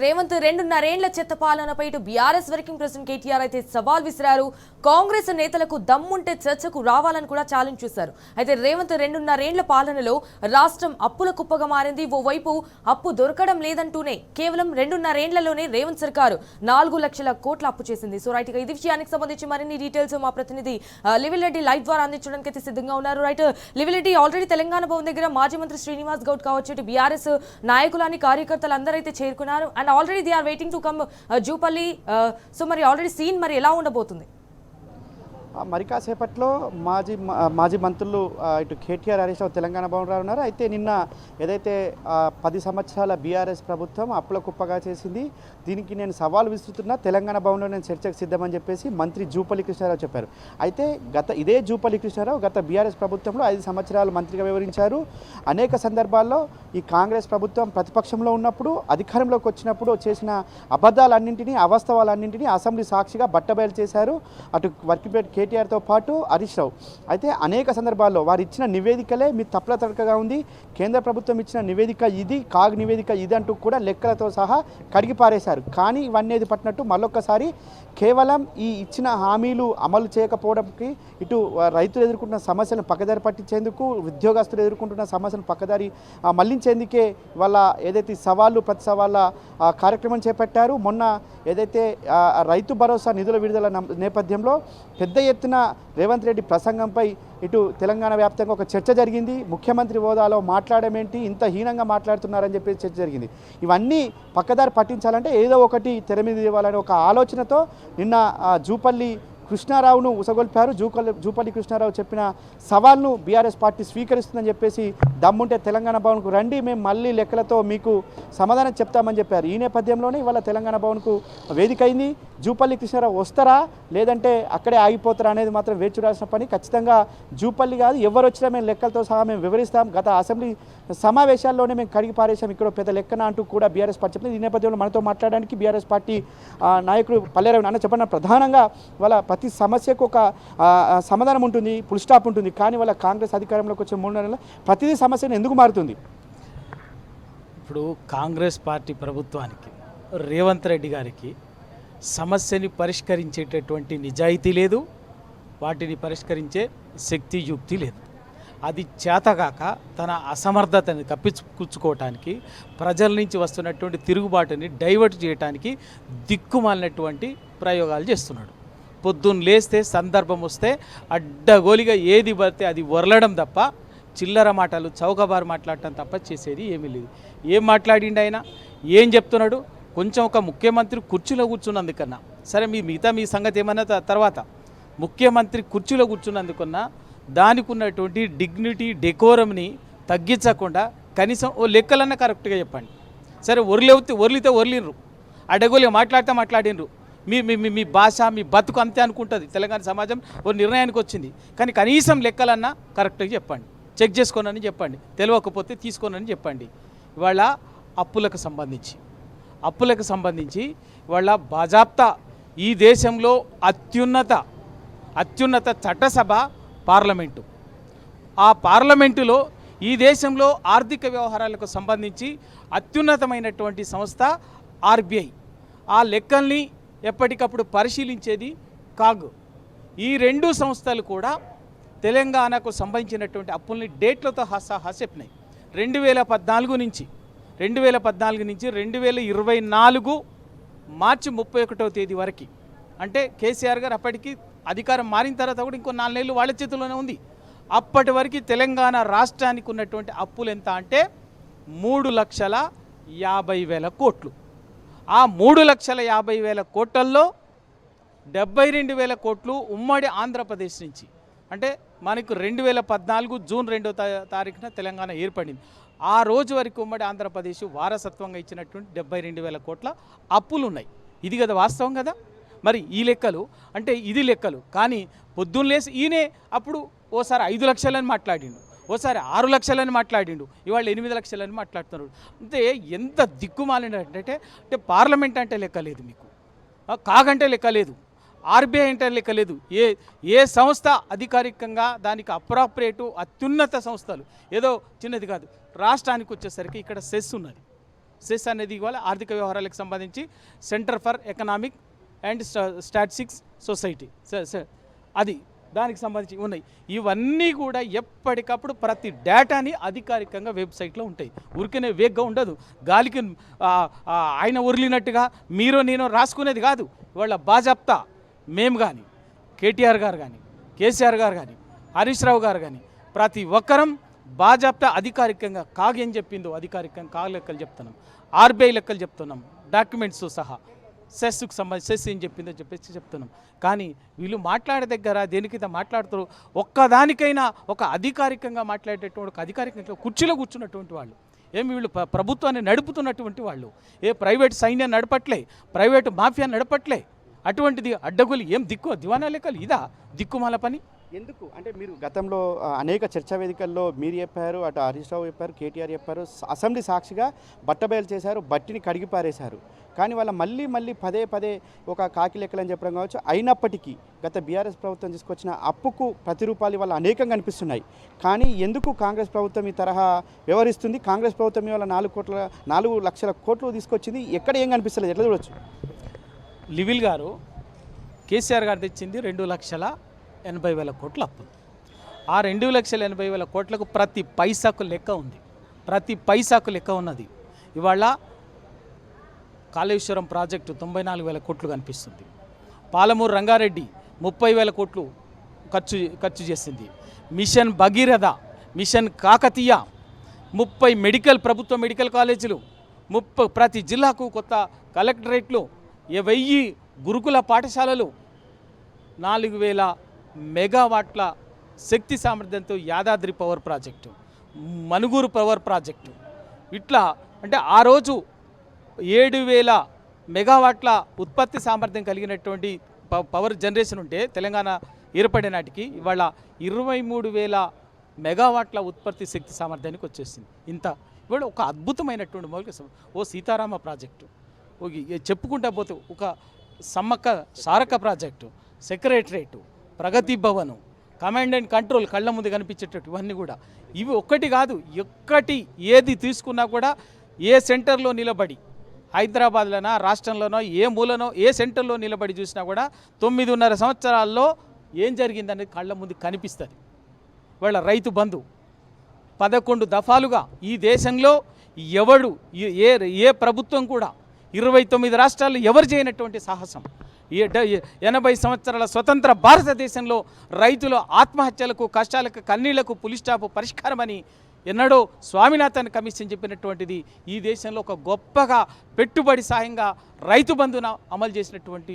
రేవంత్ 2.5 ఏళ్ల చెత్త పాలనపై ఇటు బీఆర్ఎస్ వర్కింగ్ ప్రెసిడెంట్ కేటీఆర్ అయితే సవాల్ విసిరారు. కాంగ్రెస్ నేతలకు దమ్ముంటే చర్చకు రావాలని కూడా ఛాలెంజ్ చేశారు. అయితే రేవంత్ 2.5 ఏళ్ల పాలనలో రాష్ట్రం అప్పుల కుప్పగా మారింది. ఓవైపు అప్పు దొరకడం లేదంటూనే కేవలం 2.5 ఏళ్లలోనే రేవంత్ సర్కారు 4 లక్షల కోట్ల అప్పు చేసింది. సో రైట్, ఇది విషయానికి సంబంధించి మరిన్ని డీటెయిల్స్ మా ప్రతినిధి లివిల్ రెడ్డి లైవ్ ద్వారా అందించడానికి అయితే సిద్ధంగా ఉన్నారు. రైట్ లివిల్ రెడ్డి, ఆల్రెడీ తెలంగాణ భవన్ దగ్గర మాజీ మంత్రి శ్రీనివాస్ గౌడ్ కావచ్చు, ఇటు బీఆర్ఎస్ నాయకులని కార్యకర్తలు అందరూ అయితే చేరుకున్నారు. And already they are waiting to come Jupalli. So మరి ఆల్రెడీ సీన్ మరి ఎలా ఉండబోతుంది? మరి కాసేపట్లో మాజీ మంత్రులు ఇటు కేటీఆర్ హరీష్ రావు తెలంగాణ భవన్ ఉన్నారు. అయితే నిన్న ఏదైతే 10 సంవత్సరాల బీఆర్ఎస్ ప్రభుత్వం అప్పుల కుప్పగా చేసింది, దీనికి నేను సవాల్ విసురుతున్నా, తెలంగాణ భవన్లో నేను చర్చకు సిద్ధమని చెప్పేసి మంత్రి జూపల్లి కృష్ణారావు చెప్పారు. అయితే ఇదే జూపల్లి కృష్ణారావు గత బీఆర్ఎస్ ప్రభుత్వంలో 5 సంవత్సరాలు మంత్రిగా వివరించారు. అనేక సందర్భాల్లో ఈ కాంగ్రెస్ ప్రభుత్వం ప్రతిపక్షంలో ఉన్నప్పుడు, అధికారంలోకి వచ్చినప్పుడు చేసిన అబద్ధాలన్నింటినీ, అవాస్తవాలన్నింటినీ అసెంబ్లీ సాక్షిగా బట్టబయలు చేశారు అటు వర్కిపేట కేటీఆర్తో పాటు హరీష్ రావు. అయితే అనేక సందర్భాల్లో వారు ఇచ్చిన నివేదికలే మీ తప్పుల తడకగా ఉంది, కేంద్ర ప్రభుత్వం ఇచ్చిన నివేదిక ఇది, కాగ్ నివేదిక ఇది అంటూ కూడా లెక్కలతో సహా కడిగి పారేశారు. కానీ ఇవన్నీ పట్టినట్టు మళ్ళొక్కసారి కేవలం ఈ ఇచ్చిన హామీలు అమలు చేయకపోవడానికి, ఇటు రైతులు ఎదుర్కొంటున్న సమస్యలను పక్కదారి పట్టించేందుకు, ఉద్యోగస్తులు ఎదుర్కొంటున్న సమస్యలను పక్కదారి మళ్లించేందుకే వాళ్ళ ఏదైతే సవాళ్ళు ప్రతి సవాళ్ళ కార్యక్రమం చేపట్టారు. మొన్న ఏదైతే రైతు భరోసా నిధుల విడుదల నేపథ్యంలో పెద్ద ఎత్తున రేవంత్ రెడ్డి ప్రసంగంపై ఇటు తెలంగాణ వ్యాప్తంగా ఒక చర్చ జరిగింది. ముఖ్యమంత్రి హోదాలో మాట్లాడమేంటి, ఇంత హీనంగా మాట్లాడుతున్నారని చెప్పి చర్చ జరిగింది. ఇవన్నీ పక్కదారి పట్టించాలంటే ఏదో ఒకటి తెర మీద ఇవ్వాలనే ఒక ఆలోచనతో నిన్న జూపల్లి కృష్ణారావును ఉసగొల్పారు. జూపల్లి కృష్ణారావు చెప్పిన సవాల్ను బీఆర్ఎస్ పార్టీ స్వీకరిస్తుందని చెప్పేసి, దమ్ముంటే తెలంగాణ భవన్కు రండి, మేము మళ్ళీ లెక్కలతో మీకు సమాధానం చెప్తామని చెప్పారు. ఈ నేపథ్యంలోనే ఇవాళ తెలంగాణ భవన్కు వేదిక అయింది. జూపల్లి కృష్ణారావు వస్తారా లేదంటే అక్కడే ఆగిపోతారా అనేది మాత్రం వేచి చూడాల్సిన పని. ఖచ్చితంగా జూపల్లి కాదు, ఎవరు వచ్చినా మేము లెక్కలతో సహా మేము వివరిస్తాం, గత అసెంబ్లీ సమావేశాల్లోనే మేము కడిగి పారేసాం, ఇక్కడ పెద్ద లెక్కన అంటూ కూడా బీఆర్ఎస్ పార్టీ చెప్పింది. ఈ నేపథ్యంలో మనతో మాట్లాడడానికి బీఆర్ఎస్ పార్టీ నాయకుడు పల్లెరావు అన్న చెప్పండి, ప్రధానంగా వాళ్ళ ప్రతి సమస్యకు ఒక సమాధానం ఉంటుంది, ఫుల్ స్టాప్ ఉంటుంది. కానీ వాళ్ళ కాంగ్రెస్ అధికారంలోకి వచ్చే 3 నెలల ప్రతిదీ సమస్యను ఎందుకు మారుతుంది? ఇప్పుడు కాంగ్రెస్ పార్టీ ప్రభుత్వానికి, రేవంత్ రెడ్డి గారికి సమస్యని పరిష్కరించేటటువంటి నిజాయితీ లేదు, వాటిని పరిష్కరించే శక్తి యుక్తి లేదు. అది చేతగాక తన అసమర్థతని కప్పిపుచ్చుకోవటానికి, ప్రజల నుంచి వస్తున్నటువంటి తిరుగుబాటుని డైవర్ట్ చేయడానికి దిక్కుమాలినటువంటి ప్రయోగాలు చేస్తున్నాడు. పొద్దున్న లేస్తే సందర్భం వస్తే అడ్డగోలిగా ఏది పడితే అది వరలడం తప్ప, చిల్లర మాటలు చౌకబారు మాట్లాడటం తప్ప చేసేది ఏమీ లేదు. ఏం మాట్లాడిండు ఆయన, ఏం చెప్తున్నాడు? కొంచెం ఒక ముఖ్యమంత్రి కుర్చీలో కూర్చున్నందుకన్నా సరే, మీ సంగతి ఏమన్నా తర్వాత, ముఖ్యమంత్రి కుర్చీలో కూర్చున్నందుకన్నా దానికి ఉన్నటువంటి డిగ్నిటీ, డెకోరంని తగ్గించకుండా కనీసం ఓ లెక్కలన్నా కరెక్ట్గా చెప్పండి. సరే, ఒర్లితే ఒర్లినరు, అడ్డగోలిగా మాట్లాడినరు. మీ భాష, మీ బతుకు అంతే అనుకుంటుంది. తెలంగాణ సమాజం ఓ నిర్ణయానికి వచ్చింది, కానీ కనీసం లెక్కలన్నా కరెక్ట్గా చెప్పండి, చెక్ చేసుకోనని చెప్పండి, తెలియకపోతే తీసుకోనని చెప్పండి. ఇవాళ అప్పులకు సంబంధించి ఇవాళ బాజాప్తా ఈ దేశంలో అత్యున్నత చట్టసభ పార్లమెంటు. ఆ పార్లమెంటులో ఈ దేశంలో ఆర్థిక వ్యవహారాలకు సంబంధించి అత్యున్నతమైనటువంటి సంస్థ ఆర్బీఐ. ఆ లెక్కల్ని ఎప్పటికప్పుడు పరిశీలించేది కాగ్. ఈ 2 సంస్థలు కూడా తెలంగాణకు సంబంధించినటువంటి అప్పుల్ని డేట్లతో సహా చెప్పినాయి. 2014 నుంచి 2024 మార్చి 31వ తేదీ వరకు, అంటే కేసీఆర్ గారు అప్పటికి అధికారం మారిన తర్వాత కూడా ఇంకో 4 నెలలు వాళ్ళ చేతుల్లోనే ఉంది. అప్పటి వరకు తెలంగాణ రాష్ట్రానికి ఉన్నటువంటి అప్పులు ఎంత అంటే 3,50,000 కోట్లు. ఆ 3,50,000 కోట్లలో 72,000 కోట్లు ఉమ్మడి ఆంధ్రప్రదేశ్ నుంచి. అంటే మనకు 2014 జూన్ 2వ తారీఖున తెలంగాణ ఏర్పడింది. ఆ రోజు వరకు ఉమ్మడి ఆంధ్రప్రదేశ్ వారసత్వంగా ఇచ్చినటువంటి 72,000 కోట్ల అప్పులు ఉన్నాయి. ఇది కదా వాస్తవం కదా. మరి ఈ లెక్కలు అంటే ఇది లెక్కలు, కానీ పొద్దున్న లేసి ఈయనే అప్పుడు ఓసారి 5 లక్షలని మాట్లాడిండు, ఓసారి 6 లక్షలని మాట్లాడిండు, ఇవాళ 8 లక్షలని మాట్లాడుతున్నాడు. అంటే ఎంత దిక్కుమాలినట్టే. అంటే పార్లమెంట్ అంటే లెక్క లేదు మీకు, కాగంటే లెక్క లేదు, ఆర్బీఐ అంటే లెక్క లేదు. ఏ సంస్థ అధికారికంగా దానికి అప్రాప్రియేటు అత్యున్నత సంస్థలు, ఏదో చిన్నది కాదు. రాష్ట్రానికి వచ్చేసరికి ఇక్కడ సెస్ ఉన్నది. సెస్ అనేది ఇవాళ ఆర్థిక వ్యవహారాలకు సంబంధించి centre for economic and statistics society అది దానికి సంబంధించి ఉన్నాయి. ఇవన్నీ కూడా ఎప్పటికప్పుడు ప్రతి డేటాని అధికారికంగా వెబ్సైట్లో ఉంటాయి. ఊరికనే వేగ్గా ఉండదు, గాలికి ఆయన ఉరిలినట్టుగా మీరు నేను రాసుకునేది కాదు. ఇవాళ బాజాప్తా మేము కానీ, కేటీఆర్ గారు కానీ, కేసీఆర్ గారు కానీ, హరీష్ రావు గారు కానీ ప్రతి ఒక్కరం బాజాప్తా అధికారికంగా ఏం చెప్పిందో అధికారికంగా లెక్కలు చెప్తున్నాం, ఆర్బీఐ లెక్కలు చెప్తున్నాం, డాక్యుమెంట్స్ సహా. సెస్కు సంబంధించి సెస్ ఏం చెప్పిందో చెప్పేసి చెప్తున్నాం. కానీ వీళ్ళు మాట్లాడే దగ్గర దేనికైతే మాట్లాడుతారో ఒక్కదానికైనా ఒక అధికారికంగా మాట్లాడేటటువంటి ఒక అధికారికంగా కుర్చీలో కూర్చున్నటువంటి వాళ్ళు, ఏమి వీళ్ళు ప్రభుత్వాన్ని నడుపుతున్నటువంటి వాళ్ళు, ప్రైవేట్ సైన్యం నడపట్లే, ప్రైవేటు మాఫియా నడపట్లే. అటువంటిది అడ్డగోలు ఏం దివానా లెక్కలు ఇదా దిక్కుమాల పని? ఎందుకు అంటే మీరు గతంలో అనేక చర్చా వేదికల్లో మీరు చెప్పారు, అటు హరీష్ రావు చెప్పారు, కేటీఆర్ చెప్పారు, అసెంబ్లీ సాక్షిగా బట్టబయలు చేశారు, బట్టిని కడిగి పారేశారు. కానీ వాళ్ళ మళ్ళీ పదే ఒక కాకి లెక్కలని చెప్పడం కావచ్చు. అయినప్పటికీ గత బీఆర్ఎస్ ప్రభుత్వం తీసుకొచ్చిన అప్పుకు ప్రతిరూపాలు వాళ్ళ అనేకంగా కనిపిస్తున్నాయి. కానీ ఎందుకు కాంగ్రెస్ ప్రభుత్వం ఈ తరహా వ్యవహరిస్తుంది? కాంగ్రెస్ ప్రభుత్వం ఇవాళ 4 లక్షల కోట్లు తీసుకొచ్చింది, ఎక్కడ ఏం కనిపిస్తలేదు, ఎట్లా చూడొచ్చు? లివిల్ గారు కేసీఆర్ గారు తెచ్చింది 2,80,000 కోట్ల అప్పు. ఆ 2,80,000 కోట్లకు ప్రతి పైసాకు లెక్క ఉంది, ప్రతి పైసాకు లెక్క ఉన్నది. ఇవాళ కాళేశ్వరం ప్రాజెక్టు 94,000 కోట్లు కనిపిస్తుంది. పాలమూరు రంగారెడ్డి 30,000 కోట్లు ఖర్చు చేసింది. మిషన్ భగీరథ, మిషన్ కాకతీయ, 30 ప్రభుత్వ మెడికల్ కాలేజీలు, ప్రతి జిల్లాకు కొత్త కలెక్టరేట్లు, 1000 గురుకుల పాఠశాలలు, 4,000 మెగావాట్ల శక్తి సామర్థ్యంతో Yadadri power project, Manuguru power project. ఇట్లా అంటే ఆ రోజు 7,000 మెగావాట్ల ఉత్పత్తి సామర్థ్యం కలిగినటువంటి పవర్ జనరేషన్ ఉంటే తెలంగాణ ఏర్పడే నాటికి ఇవాళ 23,000 మెగావాట్ల ఉత్పత్తి శక్తి సామర్థ్యానికి వచ్చేసింది. ఇంత ఇవాళ ఒక అద్భుతమైనటువంటి మౌలిక సీతారామ ప్రాజెక్టు, చెప్పుకుంటా పోతే ఒక Sammakka Sarakka project, secretariat, Pragathi Bhavan, command and control కళ్ళ ముందు కనిపించేటట్టు ఇవన్నీ కూడా ఇవి ఒక్కటి కాదు. ఏది తీసుకున్నా కూడా ఏ సెంటర్లో నిలబడి హైదరాబాద్లోనో రాష్ట్రంలోనో ఏ మూలనో ఏ సెంటర్లో నిలబడి చూసినా కూడా 9.5 సంవత్సరాల్లో ఏం జరిగిందనేది కళ్ళ ముందు కనిపిస్తుంది. వాళ్ళ రైతు బంధు 11 దఫాలుగా ఈ దేశంలో ఎవడు ఏ ప్రభుత్వం కూడా 29 రాష్ట్రాల్లో ఎవరు చేయనటువంటి సాహసం. 80 సంవత్సరాల స్వతంత్ర భారతదేశంలో రైతుల ఆత్మహత్యలకు, కష్టాలకు, కన్నీళ్లకు పులిస్టాపు పరిష్కారమని ఎన్నడో స్వామినాథన్ కమిషన్ చెప్పినటువంటిది ఈ దేశంలో ఒక గొప్పగా పెట్టుబడి సాయంగా రైతు బంధున అమలు చేసినటువంటి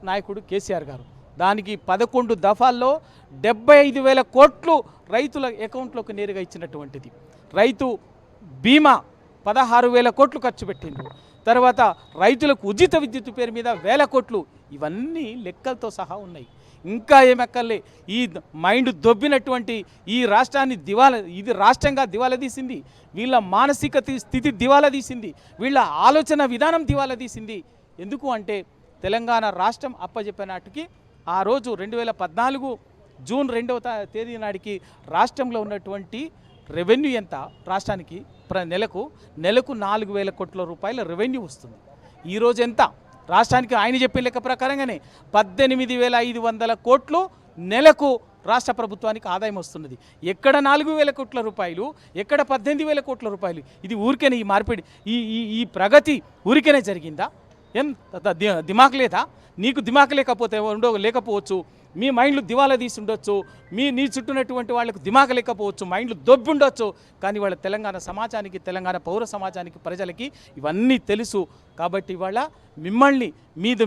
నాయకుడు కేసీఆర్ గారు. దానికి 11 దఫాల్లో 75,000 కోట్లు రైతుల అకౌంట్లోకి నేరుగా ఇచ్చినటువంటిది. రైతు బీమా 16,000 కోట్లు ఖర్చు పెట్టిండ్రు. తర్వాత రైతులకు ఉచిత విద్యుత్ పేరు మీద 1,000 కోట్లు. ఇవన్నీ లెక్కలతో సహా ఉన్నాయి. ఇంకా ఏమెక్కర్లే. ఈ మైండ్ దొబ్బినటువంటి ఈ రాష్ట్రాన్ని ఇది రాష్ట్రంగా దివాలా తీసింది. వీళ్ళ మానసిక స్థితి దివాలా తీసింది. వీళ్ళ ఆలోచన విధానం దివాలా తీసింది. ఎందుకు అంటే తెలంగాణ రాష్ట్రం అప్పచెప్పే నాటికి ఆ రోజు 2014 జూన్ 2వ తేదీ నాటికి రాష్ట్రంలో ఉన్నటువంటి రెవెన్యూ ఎంత? రాష్ట్రానికి నెలకు 4,000 కోట్ల రూపాయల రెవెన్యూ వస్తుంది. ఈరోజు ఎంత? రాష్ట్రానికి ఆయన చెప్పిన లెక్క ప్రకారంగానే 18,500 కోట్లు నెలకు రాష్ట్ర ప్రభుత్వానికి ఆదాయం వస్తున్నది. ఎక్కడ 4,000 కోట్ల రూపాయలు, ఎక్కడ 18,000 కోట్ల రూపాయలు? ఇది ఊరికేనే ఈ మార్పిడి, ఈ ప్రగతి ఊరికేనే జరిగిందా? ఏం దిమాక్ లేదా? నీకు దిమాక్ లేకపోవచ్చు, మీ మైండ్లు దివాలా తీసి ఉండొచ్చు, నీ చుట్టూనటువంటి వాళ్ళకు దిమాక లేకపోవచ్చు, మైండ్లు దొబ్బి ఉండొచ్చు. కానీ వాళ్ళ తెలంగాణ సమాజానికి, తెలంగాణ పౌర సమాజానికి, ప్రజలకి ఇవన్నీ తెలుసు. కాబట్టి ఇవాళ మిమ్మల్ని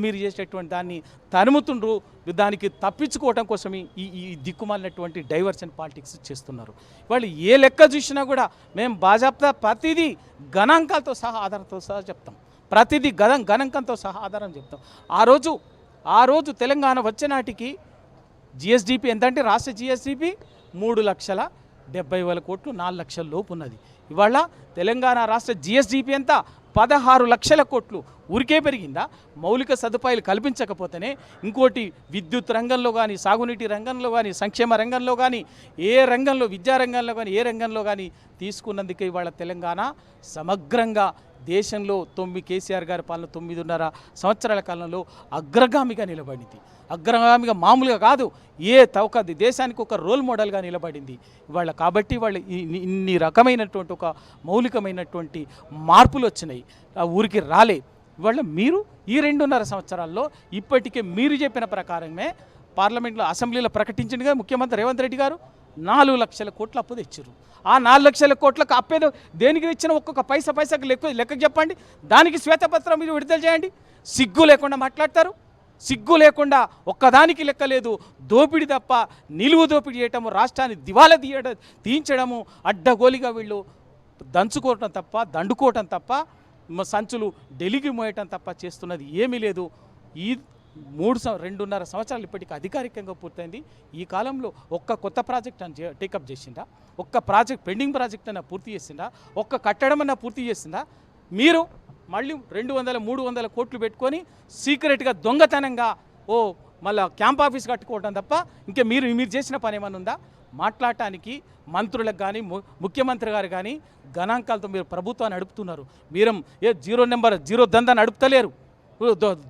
మీరు చేసేటువంటి దాన్ని తరుముతుండ్రు. దానికి తప్పించుకోవడం కోసం ఈ దిక్కుమాలినటువంటి డైవర్షన్ పాలిటిక్స్ చేస్తున్నారు. వాళ్ళు ఏ లెక్క చూసినా కూడా మేము బాజాప్తా ప్రతిదీ గణాంకాలతో సహా ఆధారంతో సహా చెప్తాం. ప్రతిదీ గణాంకంతో సహా ఆధారం చెప్తాం. ఆ రోజు తెలంగాణ వచ్చే నాటికి జిఎస్డిపి ఎంత అంటే రాష్ట్ర జిఎస్డిపి 3,70,000 కోట్లు, 4 లక్షల లోపు ఉన్నది. ఇవాళ తెలంగాణ రాష్ట్ర జిఎస్డిపి ఎంత? 16 లక్షల కోట్లు. ఊరికే పెరిగిందా? మౌలిక సదుపాయాలు కల్పించకపోతేనే. ఇంకోటి విద్యుత్ రంగంలో కానీ, సాగునీటి రంగంలో కానీ, సంక్షేమ రంగంలో కానీ, ఏ రంగంలో, విద్యారంగంలో కానీ, ఏ రంగంలో కానీ తీసుకున్నందుకే ఇవాళ తెలంగాణ సమగ్రంగా దేశంలో కేసీఆర్ గారి పాలన 9.5 సంవత్సరాల కాలంలో అగ్రగామిగా నిలబడింది. అగ్రగామిగా మామూలుగా కాదు, ఒక దేశానికి ఒక రోల్ మోడల్గా నిలబడింది ఇవాళ. కాబట్టి వాళ్ళు ఇన్ని రకమైనటువంటి ఒక మౌలికమైనటువంటి మార్పులు వచ్చినాయి, ఆ ఊరికి రాలే. ఇవాళ మీరు ఈ 2.5 సంవత్సరాల్లో ఇప్పటికే మీరు చెప్పిన ప్రకారమే పార్లమెంట్లో అసెంబ్లీలో ప్రకటించిందిగా ముఖ్యమంత్రి రేవంత్ రెడ్డి గారు 4 లక్షల కోట్ల అప్పు తెచ్చారు. ఆ 4 లక్షల కోట్లకు అప్పేదో దేనికి తెచ్చిన ఒక్కొక్క పైసకు లెక్క చెప్పండి. దానికి శ్వేతపత్రం మీరు విడుదల చేయండి. సిగ్గు లేకుండా మాట్లాడతారు, సిగ్గు లేకుండా ఒక్కదానికి లెక్క లేదు. దోపిడీ తప్ప నిలువు దోపిడీ చేయటము, రాష్ట్రాన్ని దివాలా తీయించడము, అడ్డగోలిగా వీళ్ళు దంచుకోవటం తప్ప, దండుకోవటం తప్ప, సంచులు ఢిల్లీకి మోయటం తప్ప చేస్తున్నది ఏమీ లేదు. ఈ 2.5 సంవత్సరాలు ఇప్పటికీ అధికారికంగా పూర్తయింది. ఈ కాలంలో ఒక్క కొత్త ప్రాజెక్ట్ అని టేకప్ చేసిందా? ఒక్క పెండింగ్ ప్రాజెక్ట్ అన్న పూర్తి చేసిందా? ఒక్క కట్టడం అన్న పూర్తి చేసిందా? మీరు మళ్ళీ 200-300 కోట్లు పెట్టుకొని సీక్రెట్గా దొంగతనంగా మళ్ళీ క్యాంప్ ఆఫీస్ కట్టుకోవడం తప్ప ఇంకా మీరు చేసిన పని ఏమైనా ఉందా? మాట్లాడటానికి మంత్రులకు కానీ ముఖ్యమంత్రి గారు కానీ గణాంకాలతో మీరు ప్రభుత్వాన్ని నడుపుతున్నారు. మీరు జీరో దందా నడుపుతలేరు,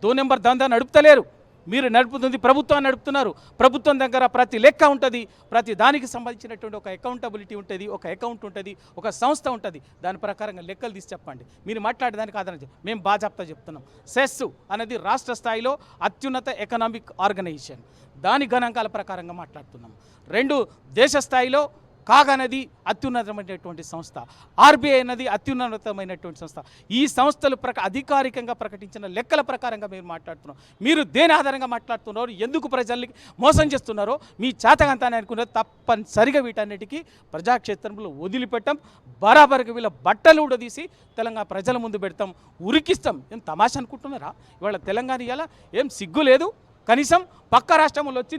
దో నెంబర్ దందా నడుపుతలేరు. మీరు నడుపుతుంది ప్రభుత్వాన్ని నడుపుతున్నారు. ప్రభుత్వం దగ్గర ప్రతి లెక్క ఉంటుంది, ప్రతి దానికి సంబంధించినటువంటి ఒక అకౌంటబిలిటీ ఉంటుంది, ఒక అకౌంట్ ఉంటుంది, ఒక సంస్థ ఉంటుంది. దాని ప్రకారంగా లెక్కలు తీసి చెప్పండి. మీరు మాట్లాడేదానికి ఆధారం మేము బాజాప్తా చెప్తున్నాం. సెస్ అనేది రాష్ట్ర స్థాయిలో అత్యున్నత ఎకనామిక్ ఆర్గనైజేషన్, దాని గణాంకాల ప్రకారంగా మాట్లాడుతున్నాం. 2 దేశ స్థాయిలో కాగ్ అనేది అత్యున్నతమైనటువంటి సంస్థ, ఆర్బీఐ అనేది అత్యున్నతమైనటువంటి సంస్థ. ఈ సంస్థలు అధికారికంగా ప్రకటించిన లెక్కల ప్రకారంగా మీరు మాట్లాడుతున్నారు. మీరు దేని ఆధారంగా మాట్లాడుతున్నారు? ఎందుకు ప్రజల్ని మోసం చేస్తున్నారో మీ చేతకంతాన్ని అనుకున్నారు. తప్పనిసరిగా వీటన్నిటికీ ప్రజాక్షేత్రంలో వదిలిపెట్టాం. బరాబరికి వీళ్ళ బట్టలు ఊడదీసి తెలంగాణ ప్రజల ముందు పెడతాం, ఉరికిస్తాం. ఏం తమాషా అనుకుంటున్నారా? ఇవాళ తెలంగాణ ఇవాళ ఏం సిగ్గు లేదు? కనీసం పక్క రాష్ట్రంలో వచ్చి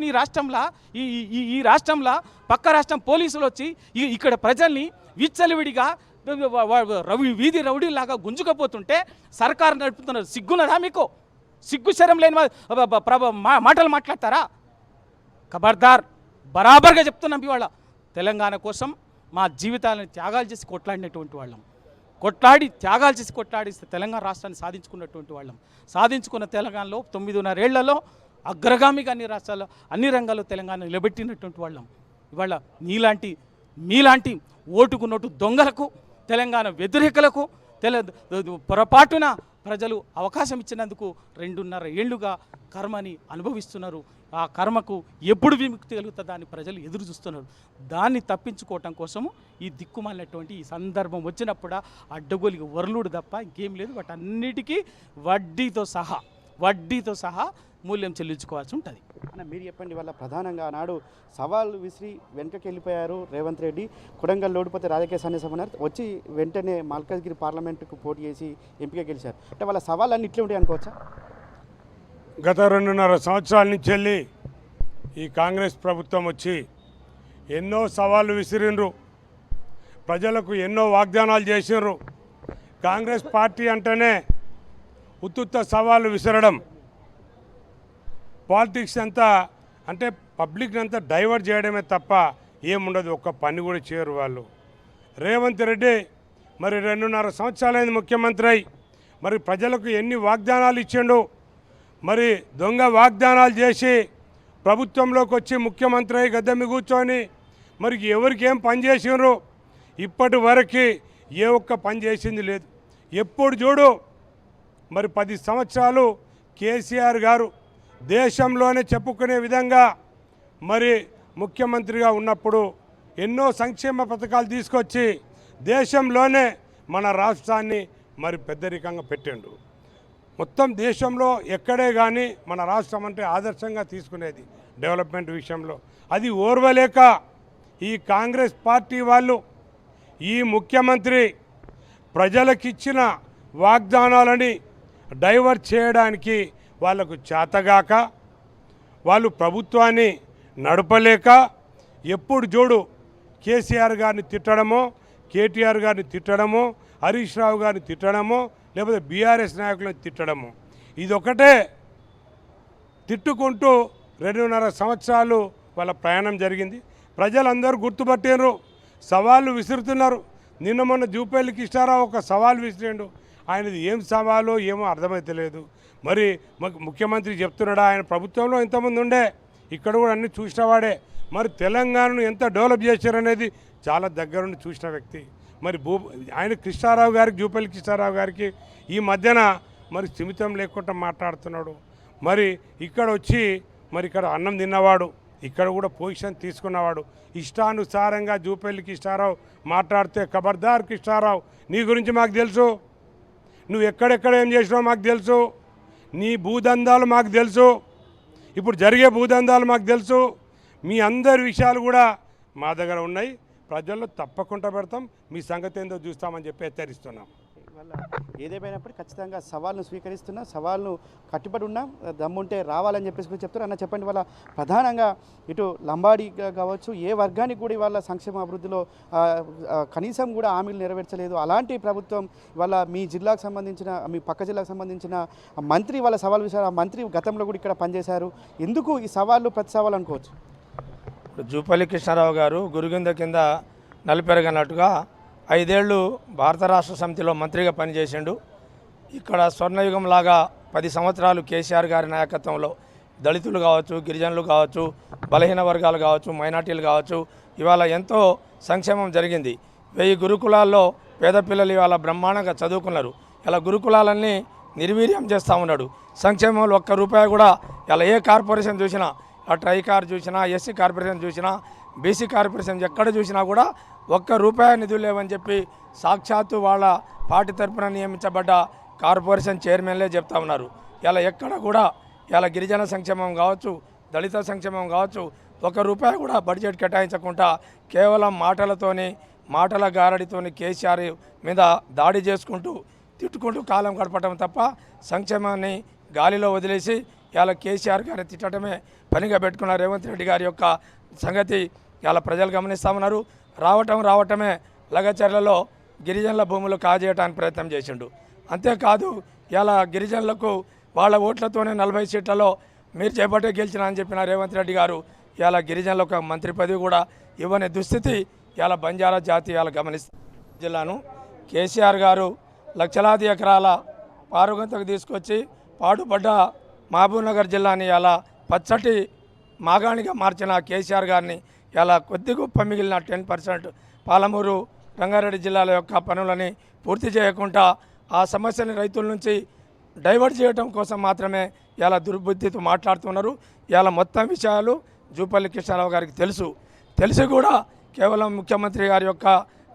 ఈ రాష్ట్రంలో పక్క రాష్ట్రం పోలీసులు వచ్చి ఇక్కడ ప్రజల్ని విచ్చలవిడిగా వీధి రౌడీలాగా గుంజుకపోతుంటే సర్కారు నడుపుతున్నారు. సిగ్గున్నదా మీకు? సిగ్గు శరం లేని మాటలు మాట్లాడతారా? ఖబర్దార్, బరాబర్గా చెప్తున్నాం. ఇవాళ తెలంగాణ కోసం మా జీవితాలను త్యాగాలు చేసి కొట్లాడినటువంటి వాళ్ళం, త్యాగాలు చేసి కొట్లాడిస్తే తెలంగాణ రాష్ట్రాన్ని సాధించుకున్నటువంటి వాళ్ళం. సాధించుకున్న తెలంగాణలో 9.5 ఏళ్లలో అగ్రగామిగా అన్ని రాష్ట్రాల్లో అన్ని రంగాల్లో తెలంగాణ నిలబెట్టినటువంటి వాళ్ళం. ఇవాళ మీలాంటి ఓటుకు నోటు దొంగలకు, తెలంగాణ వ్యతిరేకులకు పొరపాటున ప్రజలు అవకాశం ఇచ్చినందుకు 2.5 ఏళ్లుగా కర్మని అనుభవిస్తున్నారు. ఆ కర్మకు ఎప్పుడు విముక్తి కలుగుతుందా అని ప్రజలు ఎదురు చూస్తున్నారు. దాన్ని తప్పించుకోవటం కోసము ఈ దిక్కుమాలినటువంటి ఈ సందర్భం వచ్చినప్పుడు అడ్డగోలికి వరలుడు తప్ప ఇంకేం లేదు. వాటన్నిటికీ వడ్డీతో సహా మూల్యం చెల్లించుకోవాల్సి ఉంటుంది. అన్న మీరు చెప్పండి, వాళ్ళ ప్రధానంగా ఆనాడు సవాల్ విసిరి వెనకకి వెళ్ళిపోయారు రేవంత్ రెడ్డి. కొడంగల్ ఓడిపోతే రాజకీయ సన్యాసం అన్నారు, వచ్చి వెంటనే మల్కాజ్గిరి పార్లమెంటుకు పోటీ చేసి ఎంపిక గెలిచారు. అంటే వాళ్ళ సవాళ్ళన్నీ ఇట్లే ఉంటాయి అనుకోవచ్చా? గత 2.5 సంవత్సరాల నుంచి వెళ్ళి ఈ కాంగ్రెస్ ప్రభుత్వం వచ్చి ఎన్నో సవాళ్ళు విసిరిండ్రు, ప్రజలకు ఎన్నో వాగ్దానాలు చేసిండ్రు. కాంగ్రెస్ పార్టీ అంటేనే ఉత్తుత్త సవాళ్ళు విసరడం, పాలిటిక్స్ అంతా అంటే పబ్లిక్ని అంతా డైవర్ట్ చేయడమే తప్ప ఏముండదు. ఒక్క పని కూడా చేయరు వాళ్ళు. రేవంత్ రెడ్డి మరి 2.5 సంవత్సరాలైంది ముఖ్యమంత్రి అయి, మరి ప్రజలకు ఎన్ని వాగ్దానాలు ఇచ్చిండు. మరి దొంగ వాగ్దానాలు చేసి ప్రభుత్వంలోకి వచ్చి ముఖ్యమంత్రి అయి గద్దె కూర్చొని మరి ఎవరికి ఏం పని చేసిండ్రు? ఇప్పటి వరకు ఏ ఒక్క పని చేసింది లేదు. ఎప్పుడు చూడు మరి 10 సంవత్సరాలు కేసీఆర్ గారు దేశంలోనే చెప్పుకునే విధంగా మరి ముఖ్యమంత్రిగా ఉన్నప్పుడు ఎన్నో సంక్షేమ పథకాలు తీసుకొచ్చి దేశంలోనే మన రాష్ట్రాన్ని మరి పెద్దరికంగా పెట్టిండు. మొత్తం దేశంలో ఎక్కడే కానీ మన రాష్ట్రం అంటే ఆదర్శంగా తీసుకునేది డెవలప్మెంట్ విషయంలో. అది ఓర్వలేక ఈ కాంగ్రెస్ పార్టీ వాళ్ళు ఈ ముఖ్యమంత్రి ప్రజలకిచ్చిన వాగ్దానాలని డైవర్ట్ చేయడానికి వాళ్ళకు చేతగాక, వాళ్ళు ప్రభుత్వాన్ని నడపలేక ఎప్పుడు చూడు కేసీఆర్ గారిని తిట్టడమో, కేటీఆర్ గారిని తిట్టడమో, హరీష్ రావు గారిని తిట్టడమో, లేకపోతే బీఆర్ఎస్ నాయకులను తిట్టడము, ఇదొకటే తిట్టుకుంటూ 2.5 సంవత్సరాలు వాళ్ళ ప్రయాణం జరిగింది. ప్రజలందరూ గుర్తుపట్టినారు, సవాళ్ళు విసురుతున్నారు. నిన్న మొన్న జూపల్లి కృష్ణారావు ఒక సవాల్ విసిరిండు. ఆయనది ఏం సవాలో ఏమో అర్థమైతలేదు. మరి ముఖ్యమంత్రి చెప్తున్నాడా, ఆయన ప్రభుత్వంలో ఎంతమంది ఉండే, ఇక్కడ కూడా అన్ని చూసిన వాడే. మరి తెలంగాణను ఎంత డెవలప్ చేశారనేది చాలా దగ్గర నుండి చూసిన వ్యక్తి. మరి ఆయన కృష్ణారావు గారికి, జూపల్లి కృష్ణారావు గారికి ఈ మధ్యన మరి స్థిమితం లేకుండా మాట్లాడుతున్నాడు. మరి ఇక్కడ వచ్చి మరి ఇక్కడ అన్నం తిన్నవాడు, ఇక్కడ కూడా పొజిషన్ తీసుకున్నవాడు. ఇష్టానుసారంగా జూపల్లి కృష్ణారావు మాట్లాడితే ఖబర్దార్ కృష్ణారావు, నీ గురించి మాకు తెలుసు, నువ్వు ఎక్కడెక్కడ ఏం చేసినావు మాకు తెలుసు, నీ భూదందాలు మాకు తెలుసు, ఇప్పుడు జరిగే భూదందాలు మాకు తెలుసు, మీ అందరి విషయాలు కూడా మా దగ్గర ఉన్నాయి, ప్రజల్లో తప్పకుండా పెడతాం, మీ సంగతి ఏందో చూస్తామని చెప్పి హెచ్చరిస్తున్నాం. వల్ల ఏదేమైనప్పటికీ ఖచ్చితంగా సవాల్ను స్వీకరిస్తున్నా, సవాల్ను కట్టుబడి ఉన్నాం, దమ్ముంటే రావాలని చెప్పేసి కూడా చెప్తున్నారు. అన్న చెప్పండి, వాళ్ళ ప్రధానంగా ఇటు లంబాడి కావచ్చు, ఏ వర్గానికి కూడా ఇవాళ సంక్షేమ అభివృద్ధిలో కనీసం కూడా హామీలు నెరవేర్చలేదు. అలాంటి ప్రభుత్వం ఇవాళ మీ జిల్లాకు సంబంధించిన, మీ పక్క జిల్లాకు సంబంధించిన మంత్రి వాళ్ళ సవాల్ విషయాలు, ఆ మంత్రి గతంలో కూడా ఇక్కడ పనిచేశారు. ఎందుకు ఈ సవాళ్ళు ప్రతి సవాలు అనుకోవచ్చు? జూపల్లి కృష్ణారావు గారు గురుగింద కింద నలిపెరగనట్టుగా 5 ఏళ్ళు భారత రాష్ట్ర సమితిలో మంత్రిగా పనిచేసిండు. ఇక్కడ స్వర్ణయుగం లాగా 10 సంవత్సరాలు కేసీఆర్ గారి నాయకత్వంలో దళితులు కావచ్చు, గిరిజనులు కావచ్చు, బలహీన వర్గాలు కావచ్చు, మైనార్టీలు కావచ్చు, ఇవాళ ఎంతో సంక్షేమం జరిగింది. 1000 గురుకులాల్లో పేద పిల్లలు ఇవాళ బ్రహ్మాండంగా చదువుకున్నారు. ఇలా గురుకులాలన్నీ నిర్వీర్యం చేస్తూ ఉన్నాడు. సంక్షేమంలో ₹1 కూడా ఇలా ఏ కార్పొరేషన్ చూసినా, ఆ ట్రైకార్ చూసినా, ఎస్సీ కార్పొరేషన్ చూసినా, బీసీ కార్పొరేషన్ ఎక్కడ చూసినా కూడా ₹1 నిధులు లేవని చెప్పి సాక్షాత్తు వాళ్ళ పార్టీ తరఫున నియమించబడ్డ కార్పొరేషన్ చైర్మన్లే చెప్తా ఉన్నారు. ఇలా ఎక్కడ కూడా ఇలా గిరిజన సంక్షేమం కావచ్చు, దళిత సంక్షేమం కావచ్చు, ₹1 కూడా బడ్జెట్ కేటాయించకుండా కేవలం మాటల గారడితోని కేసీఆర్ మీద దాడి చేసుకుంటూ తిట్టుకుంటూ కాలం గడపడం తప్ప సంక్షేమాన్ని గాలిలో వదిలేసి ఇలా కేసీఆర్ గారిని తిట్టడమే పనిగా పెట్టుకున్న రేవంత్ రెడ్డి గారి యొక్క సంగతి ఇలా ప్రజలు గమనిస్తూ ఉన్నారు. రావటమే లగచర్లలో గిరిజనుల భూములు కాజేయడానికి ప్రయత్నం చేసిండు. అంతేకాదు ఇలా గిరిజనులకు వాళ్ళ ఓట్లతోనే 40 సీట్లలో మీరు చేపట్టే గెలిచిన అని చెప్పిన రేవంత్ రెడ్డి గారు ఇలా గిరిజనులకు మంత్రి పదవి కూడా ఇవ్వని దుస్థితి ఇలా బంజారా జాతి ఇలా గమనిస్తారు. జిల్లాను కేసీఆర్ గారు లక్షలాది ఎకరాల పారుగంతకు తీసుకొచ్చి పాడుపడ్డ మహబూబ్నగర్ జిల్లాని ఇలా పచ్చటి మాగాణిగా మార్చిన కేసీఆర్ గారిని ఇలా కొద్ది గొప్ప మిగిలిన 10% పాలమూరు రంగారెడ్డి జిల్లాల యొక్క పనులని పూర్తి చేయకుండా ఆ సమస్యని రైతుల నుంచి డైవర్ట్ చేయడం కోసం మాత్రమే ఇలా దుర్బుద్ధితో మాట్లాడుతున్నారు. ఇలా మొత్తం విషయాలు జూపల్లి కృష్ణారావు గారికి తెలిసి కూడా కేవలం ముఖ్యమంత్రి గారి యొక్క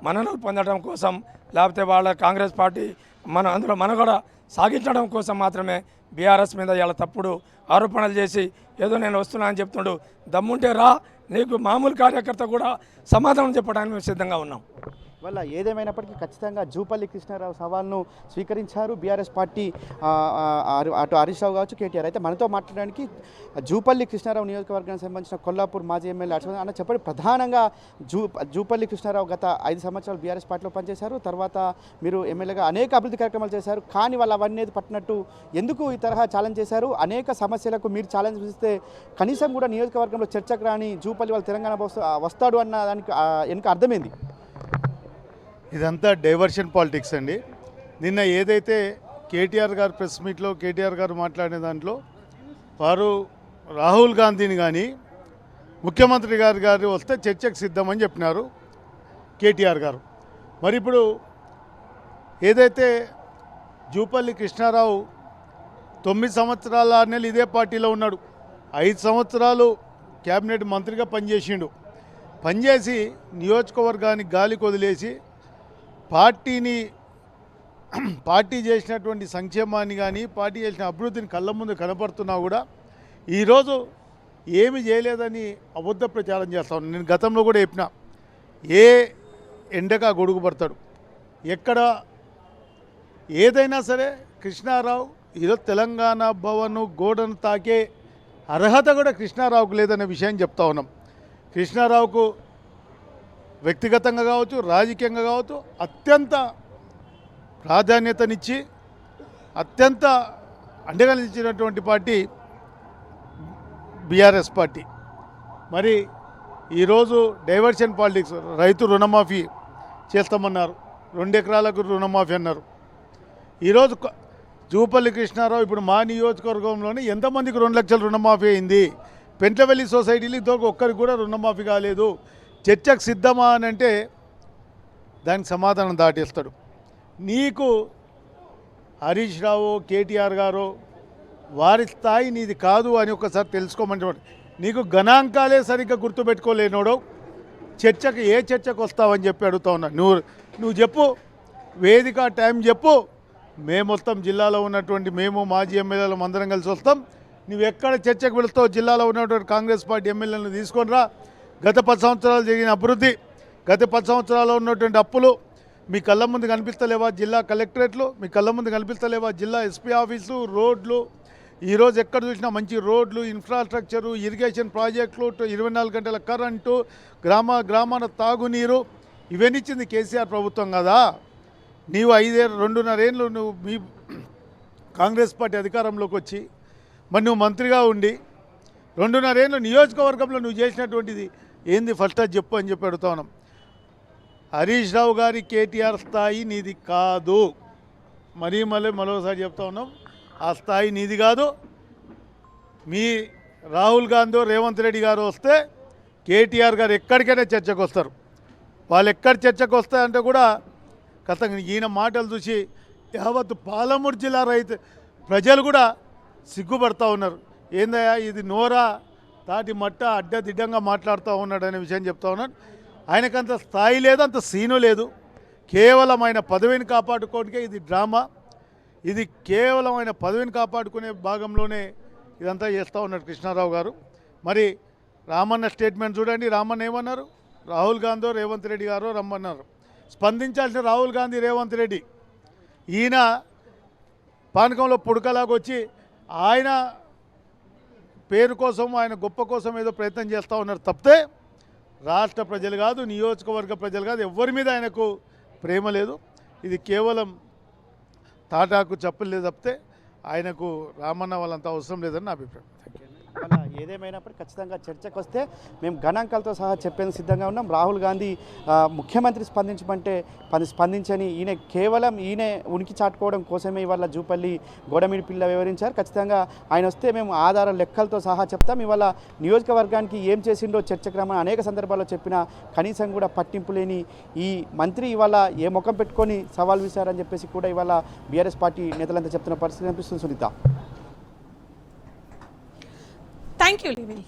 మన్ననలు పొందడం కోసం, లేకపోతే వాళ్ళ కాంగ్రెస్ పార్టీ అందులో మనుగడ సాగించడం కోసం మాత్రమే బీఆర్ఎస్ మీద ఇలా తప్పుడు ఆరోపణలు చేసి ఏదో నేను వస్తున్నా అని చెప్తుండు. దమ్ముంటే రా, నీకు మామూలు కార్యకర్త కూడా సమాధానం చెప్పడానికి మేము సిద్ధంగా ఉన్నాం. వల్ల ఏదేమైనప్పటికీ ఖచ్చితంగా జూపల్లి కృష్ణారావు సవాల్ను స్వీకరించారు బీఆర్ఎస్ పార్టీ. అటు హరీష్ రావు కావచ్చు, కేటీఆర్. అయితే మనతో మాట్లాడడానికి జూపల్లి కృష్ణారావు నియోజకవర్గానికి సంబంధించిన కొల్లాపూర్ మాజీ ఎమ్మెల్యే అన్న చెప్పండి, ప్రధానంగా జూపల్లి కృష్ణారావు గత 5 సంవత్సరాలు బీఆర్ఎస్ పార్టీలో పనిచేశారు. తర్వాత మీరు ఎమ్మెల్యేగా అనేక అభివృద్ధి కార్యక్రమాలు చేశారు. కానీ వాళ్ళు అవన్నీ పట్టినట్టు ఎందుకు ఈ తరహా ఛాలెంజ్ చేశారు? అనేక సమస్యలకు మీరు ఛాలెంజ్ ఇస్తే కనీసం కూడా నియోజకవర్గంలో చర్చకు రాని జూపల్లి వాళ్ళు తెలంగాణ వస్తాడు అన్న దానికి వెనుక అర్థమైంది. ఇదంతా డైవర్షన్ పాలిటిక్స్ అండి. నిన్న ఏదైతే కేటీఆర్ గారు ప్రెస్ మీట్లో కేటీఆర్ గారు మాట్లాడిన దాంట్లో వారు రాహుల్ గాంధీని కానీ ముఖ్యమంత్రి గారు వస్తే చర్చకు సిద్ధమని చెప్పినారు కేటీఆర్ గారు. మరి ఇప్పుడు ఏదైతే జూపల్లి కృష్ణారావు 9 సంవత్సరాల 6 నెలలు ఇదే పార్టీలో ఉన్నాడు, 5 సంవత్సరాలు క్యాబినెట్ మంత్రిగా పనిచేసి నియోజకవర్గానికి గాలికి వదిలేసి పార్టీ చేసినటువంటి సంక్షేమాన్ని కానీ పార్టీ చేసిన అభివృద్ధిని కళ్ళ ముందు కనపడుతున్నా కూడా ఈరోజు ఏమి చేయలేదని అబద్ధ ప్రచారం చేస్తాను. నేను గతంలో కూడా చెప్పిన, ఏ ఎండగా గొడుగు పడతాడు, ఎక్కడ ఏదైనా సరే కృష్ణారావు ఈరోజు తెలంగాణ భవన్ గోడను తాకే అర్హత కూడా కృష్ణారావుకు లేదనే విషయం చెప్తా ఉన్నాం. కృష్ణారావుకు వ్యక్తిగతంగా కావచ్చు, రాజకీయంగా కావచ్చు, అత్యంత ప్రాధాన్యతనిచ్చి అత్యంత అండగా నిలిచినటువంటి పార్టీ బీఆర్ఎస్ పార్టీ. మరి ఈరోజు డైవర్షన్ పాలిటిక్స్, రైతు రుణమాఫీ చేస్తామన్నారు, 2 ఎకరాలకు రుణమాఫీ అన్నారు. ఈరోజు జూపల్లి కృష్ణారావు ఇప్పుడు మా నియోజకవర్గంలోనే ఎంతమందికి 2 లక్షల రుణమాఫీ అయింది? పెంట్లవెల్లి సొసైటీలు ఇంతవరకు ఒక్కరికి కూడా రుణమాఫీ కాలేదు. చర్చకు సిద్ధమా అని అంటే దానికి సమాధానం దాటేస్తాడు. నీకు హరీష్ రావు, కేటీఆర్ గారు వారి స్థాయి నీది కాదు అని ఒకసారి తెలుసుకోమని. నీకు గణాంకాలే సరిగ్గా గుర్తుపెట్టుకోలేనోడు చర్చకు ఏ చర్చకు వస్తావని చెప్పి అడుగుతా ఉన్నా. నువ్వు చెప్పు, వేదిక టైం చెప్పు. మేము మొత్తం జిల్లాలో ఉన్నటువంటి మేము మాజీ ఎమ్మెల్యేలు అందరం కలిసి వస్తాం. నువ్వు ఎక్కడ చర్చకు వెళుతావు? జిల్లాలో ఉన్నటువంటి కాంగ్రెస్ పార్టీ ఎమ్మెల్యేలను తీసుకొని రా. గత 10 సంవత్సరాలు జరిగిన అభివృద్ధి, గత 10 సంవత్సరాల్లో ఉన్నటువంటి అప్పులు మీ కళ్ళ ముందు కనిపిస్తలేవా? జిల్లా కలెక్టరేట్లు మీ కళ్ళ ముందు కనిపిస్తలేవా? జిల్లా ఎస్పీ ఆఫీసు, రోడ్లు, ఈరోజు ఎక్కడ చూసినా మంచి రోడ్లు, ఇన్ఫ్రాస్ట్రక్చరు, ఇరిగేషన్ ప్రాజెక్టులు, 24 గంటల కరెంటు, గ్రామాల తాగునీరు ఇవన్నీ ఇచ్చింది కేసీఆర్ ప్రభుత్వం కదా. నీవు 2.5 ఏళ్ళు నువ్వు మీ కాంగ్రెస్ పార్టీ అధికారంలోకి వచ్చి మరి నువ్వు మంత్రిగా ఉండి 2.5 ఏళ్ళు నియోజకవర్గంలో నువ్వు చేసినటువంటిది ఏంది? ఫస్ట్ అది చెప్పు అని చెప్పి అడుగుతా ఉన్నాం. హరీష్ రావు గారి కేటీఆర్ స్థాయి నీది కాదు. మరోసారి చెప్తా ఉన్నాం, ఆ స్థాయి నీది కాదు. మీ రాహుల్ గాంధీ, రేవంత్ రెడ్డి గారు వస్తే కేటీఆర్ గారు ఎక్కడికైనా చర్చకు వస్తారు. వాళ్ళు ఎక్కడ చర్చకు వస్తాయంటే కూడా ఖచ్చితంగా ఈయన మాటలు చూసి యావత్ పాలమూరు జిల్లా ప్రజలు కూడా సిగ్గుపడతా ఉన్నారు. ఏందయ్యా ఇది నోరా తాటి మట్ట అడ్డదిడ్డంగా మాట్లాడుతూ ఉన్నాడు అనే విషయం చెప్తా ఉన్నాడు. ఆయనకంత స్థాయి లేదు, అంత సీను లేదు. కేవలం ఆయన పదవిని కాపాడుకోవడానికే ఇది డ్రామా. ఇది కేవలం ఆయన పదవిని కాపాడుకునే భాగంలోనే ఇదంతా చేస్తూ ఉన్నాడు కృష్ణారావు గారు. మరి రామన్న స్టేట్మెంట్ చూడండి. రామన్న ఏమన్నారు? రాహుల్ గాంధీ, రేవంత్ రెడ్డి గారు రమ్మన్నారు. స్పందించాల్సిన రాహుల్ గాంధీ, రేవంత్ రెడ్డి. ఈయన పానకంలో పుడకలాగొచ్చి ఆయన పేరు కోసం, ఆయన గొప్ప కోసం ఏదో ప్రయత్నం చేస్తూ ఉన్నారు తప్పితే రాష్ట్ర ప్రజలు కాదు, నియోజకవర్గ ప్రజలు కాదు, ఎవరి మీద ఆయనకు ప్రేమ లేదు. ఇది కేవలం తాటాకు చెప్పులు లేదు తప్పితే ఆయనకు రామన్న వాళ్ళంతా అవసరం లేదని నా అభిప్రాయం. అలా ఏదేమైనప్పటికీ ఖచ్చితంగా చర్చకు వస్తే మేము గణాంకాలతో సహా చెప్పేందుకు సిద్ధంగా ఉన్నాం. రాహుల్ గాంధీ ముఖ్యమంత్రి స్పందించమంటే స్పందించని ఈయన కేవలం ఉనికి చాటుకోవడం కోసమే ఇవాళ జూపల్లి గోడమిడి పిల్ల వివరించారు. ఖచ్చితంగా ఆయన వస్తే మేము ఆధార లెక్కలతో సహా చెప్తాం. ఇవాళ నియోజకవర్గానికి ఏం చేసిండో చర్చక్రమం అనేక సందర్భాల్లో చెప్పినా కనీసం కూడా పట్టింపు లేని ఈ మంత్రి ఇవాళ ఏ ముఖం పెట్టుకొని సవాల్ విసారని చెప్పేసి కూడా ఇవాళ బీఆర్ఎస్ పార్టీ నేతలంతా చెప్తున్న పరిస్థితి కనిపిస్తుంది. Sunitha, thank you లీవిల్.